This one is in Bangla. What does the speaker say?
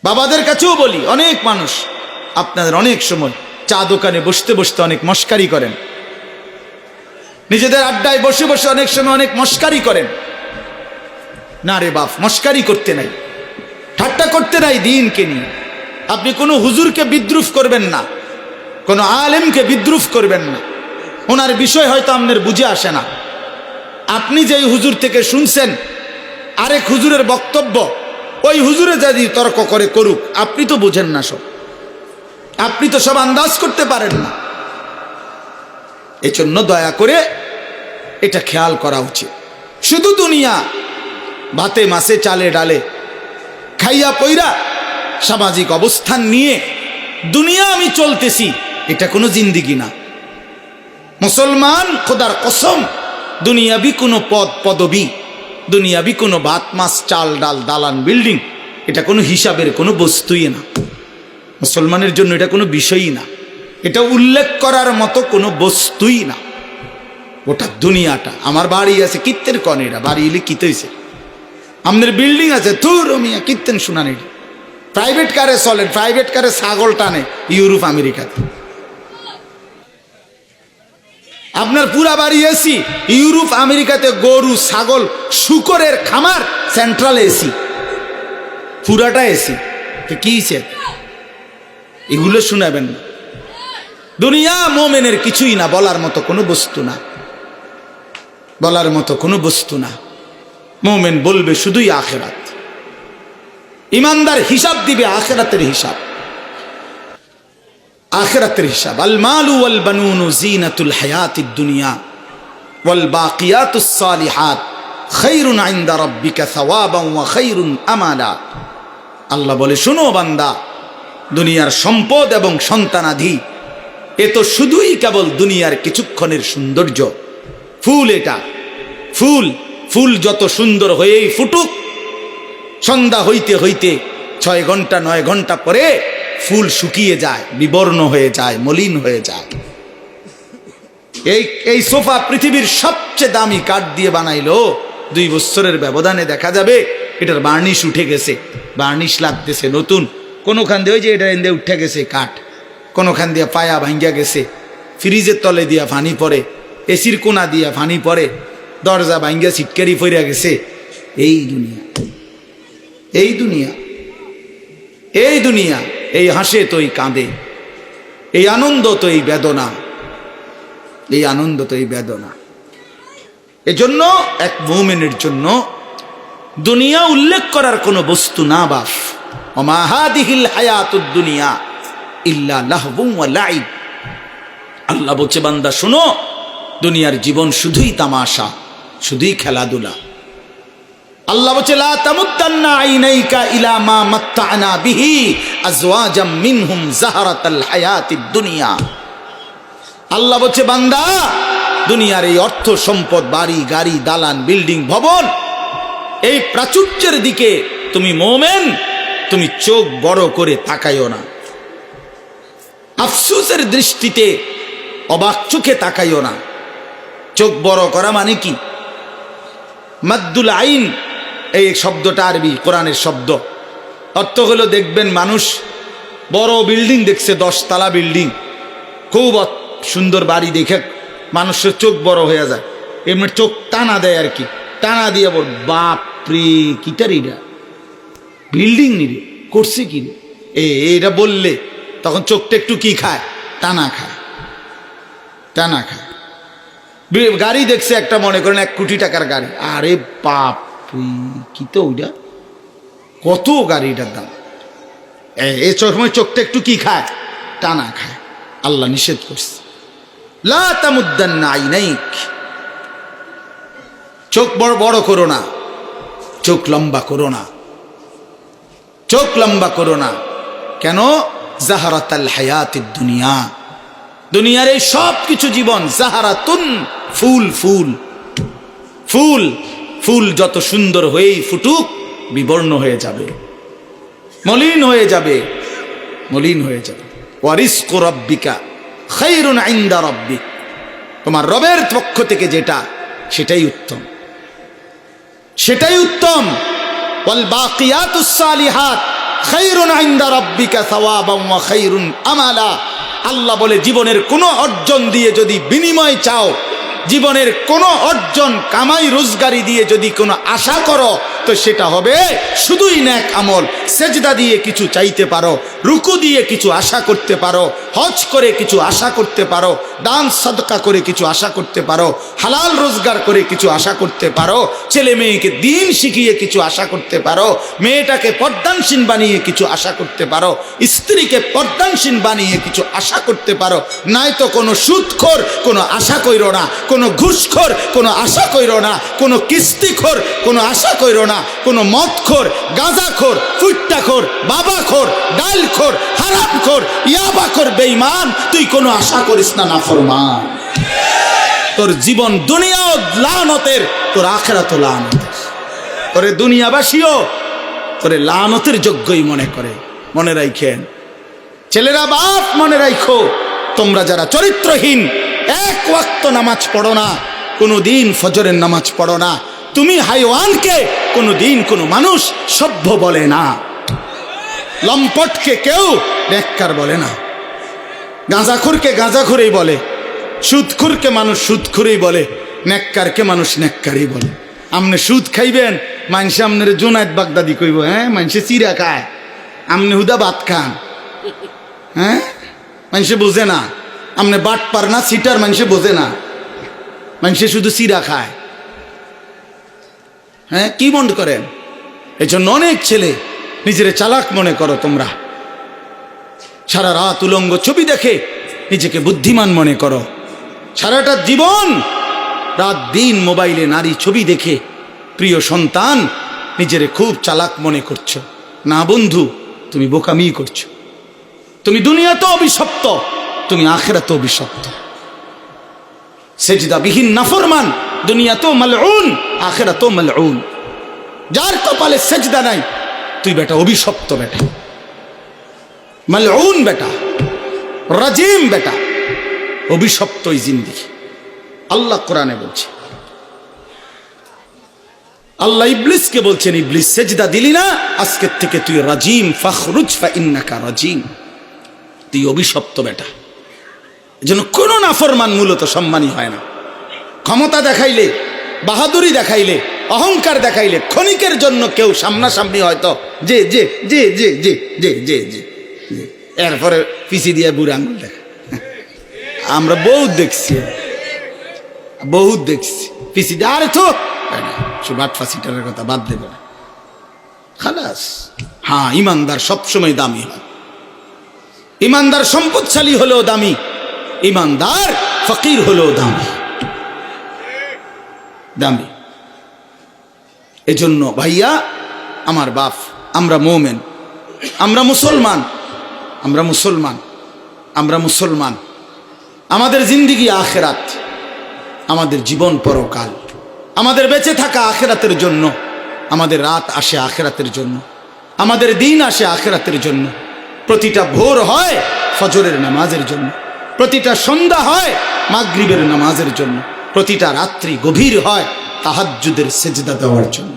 বাবাদের কাছেও বলি, অনেক মানুষ আপনাদের অনেক সময় চা দোকানে বসতে বসতে অনেক মস্কারি করেন, নিজেদের আড্ডায় বসে বসে অনেক সময় অনেক মস্কারি করেন। না রে বাপ, মস্কারি করতে নাই, ঠাট্টা করতে নাই দিনকে নিয়ে। আপনি কোনো হুজুরকে বিদ্রুপ করবেন না, কোনো আলেমকে বিদ্রুপ করবেন না। ওনার বিষয় হয়তো আপনার বুঝে আসে না। আপনি যেই হুজুর থেকে শুনছেন আরেক হুজুরের বক্তব্য, ওই হুজুরে যদি তর্ক করে করুক, আপনি তো বুঝেন না সব, আপনি তো সব আন্দাজ করতে পারেন না। এজন্য দয়া করে এটা খেয়াল করা উচিত। শুধু দুনিয়া, ভাতে মাছে চালে ডালে খাইয়া পইরা সামাজিক অবস্থান নিয়ে দুনিয়া আমি চলতেছি, এটা কোনো জিন্দিগি না। মুসলমান খোদার কসম, দুনিয়াবি কোনো পদ পদবি, দুনিয়াবি কোনো ভাত মাছ চাল ডাল দালান বিল্ডিং, এটা কোনো হিসাবের কোনো বস্তুই না। মুসলমানের জন্য এটা কোনো বিষয়ই না, এটা উল্লেখ করার মতো কোনো বস্তুই না। ওটা দুনিয়াটা। আমার বাড়ি আছে কীর্তেন কন, এটা বাড়ি এলে কিতে হয়েছে, আমাদের বিল্ডিং আছে থুর মিয়া কীর্তেন শুনানি। প্রাইভেট কারে চলেন, প্রাইভেট কারে ছাগল টানে ইউরোপ আমেরিকাতে। আপনার পুরা বাড়ি এসি, ইউরোপ আমেরিকাতে গরু ছাগল শুকরের খামার, সেন্ট্রাল এসি, পুরাটা এসি। কি এগুলো শোনাবেন না। দুনিয়া মোমেনের কিছুই না, বলার মতো কোনো বস্তু না, বলার মতো কোনো বস্তু না। মোমেন বলবে শুধুই আখেরাত। ইমানদার হিসাব দিবে আখেরাতের হিসাব, আখেরাতের হিসাব। আল মালু ওয়াল বানুনু জিনাতুল হায়াতিদ দুনিয়া ওয়াল বাকিয়াতুস সালিহাত খায়রুন ইনদা রাব্বিকা সাওয়াবান ওয়া খায়রুন আমালা। আল্লাহ বলে, শোনো বান্দা, দুনিয়ার সম্পদ এবং সন্তানাধি এ তো শুধুই কেবল দুনিয়ার কিছুক্ষণের সৌন্দর্য। ফুল এটা, ফুল, ফুল যত সুন্দর হয়েই ফুটুক, সন্ধ্যা হইতে হইতে 6 ঘন্টা 9 ঘন্টা পরে ফুল শুকিয়ে যায়, বিবর্ণ হয়ে যায়, মলিন হয়ে যায়। এই সোফা পৃথিবীর সবচেয়ে দামি কাঠ দিয়ে বানাইলো, 2 বছরের ব্যবধানে দেখা যাবে এটার বার্নিশ উঠে গেছে, বার্নিশ লাগতেছে নতুন। কোনোখান দিয়ে ওই যে এটা এনে উঠে গেছে কাঠ, কোনোখান দিয়ে পায়া ভাঙ্গা গেছে, ফ্রিজের তলে দিয়া ফানি পড়ে, এসির কোনা দিয়া ফানি পড়ে, দরজা ভাঙ্গা ছিটকারি পড়ে গেছে। এই দুনিয়া, এই দুনিয়া, এই দুনিয়া। এই হাসে তো এই কাঁদে, এই আনন্দ তো এই বেদনা, এই আনন্দ তো এই বেদনা। এজন্য এক মুমিনের জন্য দুনিয়া উল্লেখ করার কোনো বস্তু না। বাস ওমা হাদিহিল হায়াতুদ দুনিয়া ইল্লা লাহবুন ওয়া লাইব। আল্লাহ বলছে, বান্দা শোনো, দুনিয়ার জীবন শুধুই তামাশা, শুধুই খেলাধুলা। আল্লাহ বলছে, লা তামুদ্দান্না আইনাইকা ইলা মা মাত্তা'না বিহি আজওয়াজাম মিনহুম যাহারাতাল হায়াতিদ দুনিয়া। আল্লাহ বলছে, বান্দা দুনিয়ার এই অর্থ সম্পদ, বাড়ি গাড়ি দালান বিল্ডিং ভবন, এই প্রাচুর্যের দিকে তুমি মোমেন, তুমি চোখ বড় করে তাকাইও না, আফসোসের দৃষ্টিতে অবাক চোখে তাকাইও না। চোখ বড় করা মানে কি? মাদ্দুল আইন, এই শব্দটা আরবি কোরআনের শব্দ। অর্থ হলো, দেখবেন মানুষ বড় বিল্ডিং দেখছে, 10 তলা বিল্ডিং, খুব সুন্দর বাড়ি দেখে মানুষের চোখ বড় হয়ে যায়, এমনি চোখ টানা দেয় আর কি, টানা দিয়ে বল, বাপরে কিটারিটা বিল্ডিং নিরে করছে কি রে, এটা বললে তখন চোখটা একটু কি খায়, টানা খায়, টানা খায়। গাড়ি দেখছে একটা, মনে করেন 1 কোটি টাকার গাড়ি, আরে বাপ কি তো ওইটা, কত গাড়িটার দাম, এই সময় চোখটা একটু কি খায়, টানা খায়। আল্লাহ নিষেধ করছে, লা তামুদ্দান্না আইনাইক, চোখ বড় বড় করো না, চোখ লম্বা করো না, চোখ লম্বা করো না। কেন? জাহারাতাল হায়াতিদ দুনিয়া, দুনিয়ার এই সব কিছু জীবন, জাহারাতুন, ফুল, ফুল, ফুল, ফুল যত সুন্দর হয়েই ফুটুক, বিবর্ণ হয়ে যাবে, মলিন হয়ে যাবে, মলিন হয়ে যাবে। ওয়ারিজকু রাব্বিকা খায়রুন ইনদা রাব্বিক, তোমার রবের পক্ষ থেকে যেটা, সেটাই উত্তম, সেটাই উত্তম। ওয়াল বাকিয়াতুস সালিহাত খায়রুন ইনদা রাব্বিকা সাওয়াবান ওয়া খায়রুন আমালা। আল্লাহ বলে জীবনের কোনো অর্জন দিয়ে যদি বিনিময় চাও, জীবনের কোনো অর্জন কামাই রোজগারি দিয়ে যদি কোনো আশা করো, তো সেটা হবে শুধুই নেক আমল। সেজদা দিয়ে কিছু চাইতে পারো, রুকু দিয়ে কিছু আশা করতে পারো, হজ করে কিছু আশা করতে পারো, দান সাদকা করে কিছু আশা করতে পারো, হালাল রোজগার করে কিছু আশা করতে পারো, ছেলে মেয়েকে দিন শিখিয়ে কিছু আশা করতে পারো, মেয়েটাকে পর্দানশীল বানিয়ে কিছু আশা করতে পারো, স্ত্রীকে পর্দানশীল বানিয়ে কিছু আশা করতে পারো। নয়তো কোনো সুদখোর কোনো আশা কইরো না, কোনো ঘুষখোর কোনো আশা কইরো না, কোনো কিস্তিখোর কোনো আশা কইরো না, কোনো মদখোর, গাঁজাখোর, ফুট্টাখোর, বাবাখোর, ডালখোর, হারামখোর, ইয়াবাখোর বেঈমান তুই কোনো আশা করিস না নাফরমান। তোর জীবন দুনিয়াও লানতের, তোর আখিরাতও লানতের। তোরে দুনিয়াবাসীও তোরে লানতের যোগ্যই মনে করে। মনে রাখেন ছেলেরা, বাপ মনে রাখো, তোমরা যারা চরিত্রহীন, এক ওয়াক্ত নামাজ পড়ো না, কোনো দিন ফজরের নামাজ পড়ো না, তুমি হাইওয়ানকে কোনো দিন কোনো মানুষ সভ্য বলে না, লম্পটকে কেউ নেককার বলে না, গাঁজাখোরকে গাঁজাখোরেই বলে, সুদখোরকে মানুষ সুদখোরেই বলে, নেককারকে মানুষ নেককারই বলে। আমনে সুদ খাইবেন, মানুষে আমনের জোনায়েত বাগদাদি কইব, হ্যাঁ মানুষে চিরা খায়, আমনে হুদা ভাত খান, হ্যাঁ মানুষে বোঝে না। আমনে বাট পার না সিটার, মানুষে বোঝে না, মানুষে শুধু চিরা খায়। হ্যাঁ কি মনে করেন? এই জন্য অনেক ছেলে নিজের চালাক মনে করো তোমরা, সারা রাত উলঙ্গ ছবি দেখে নিজেকে বুদ্ধিমান মনে করো, সারাটা জীবন রাত দিন মোবাইলে নারী ছবি দেখে প্রিয় সন্তান নিজের খুব চালাক মনে করছো। না বন্ধু, তুমি বোকামি করছো। তুমি দুনিয়াতে অভিশপ্ত, তুমি আখিরাতে অভিশপ্ত। সেজদা বিহীন নাফরমান দুনিয়াতেও মালউন, আখিরাতেও মালউন। যার কপালে সেজদা নাই, তুই বেটা অভিশপ্ত, বেটা মালউন, বেটা রাজিম, বেটা অভিশপ্ত এই জিন্দেগি। আল্লাহ কোরআনে বলছে, আল্লাহ ইবলিসকে বলছেন, ইবলিস সেজদা দিলি না, আজকের থেকে তুই রাজিম, ফাখরুজ ফা ইন্নাকা রাজিম, তুই অভিশপ্ত বেটা। এজন্য কোনো নাফরমান মূলত সম্মানী হয় না। ক্ষমতা দেখাইলে, বাহাদুরি দেখাইলে, অহংকার দেখাইলে ক্ষণিকের জন্য কেউ সামনাসামনি হয়তো যে যে যে যে যে যে যে যে এরপরে পিছি দিয়ে বুড়ো আঙুল দেখা। আমরা বহুত দেখছি, বহুত দেখছি পিছি দিয়ে, আরে তো বাট ফাঁসিটার কথা বাদ দেবে না, খালাস। হ্যাঁ, ইমানদার সবসময় দামি হয়। ইমানদার সম্পদশালী হলেও দামি, ইমানদার ফকির হলেও দামি, দামি। এজন্য ভাইয়া আমার বাপ, আমরা মোমেন, আমরা মুসলমান, আমরা মুসলমান, আমরা মুসলমান। আমাদের জিন্দিগি আখেরাত, আমাদের জীবন পরকাল, আমাদের বেঁচে থাকা আখেরাতের জন্য, আমাদের রাত আসে আখেরাতের জন্য, আমাদের দিন আসে আখেরাতের জন্য। প্রতিটা ভোর হয় ফজরের নামাজের জন্য, প্রতিটা সন্ধ্যা হয় মাগরিবের নামাজের জন্য, প্রতিটা রাত্রি গভীর হয় তাহাজ্জুদের সেজদা দেওয়ার জন্য।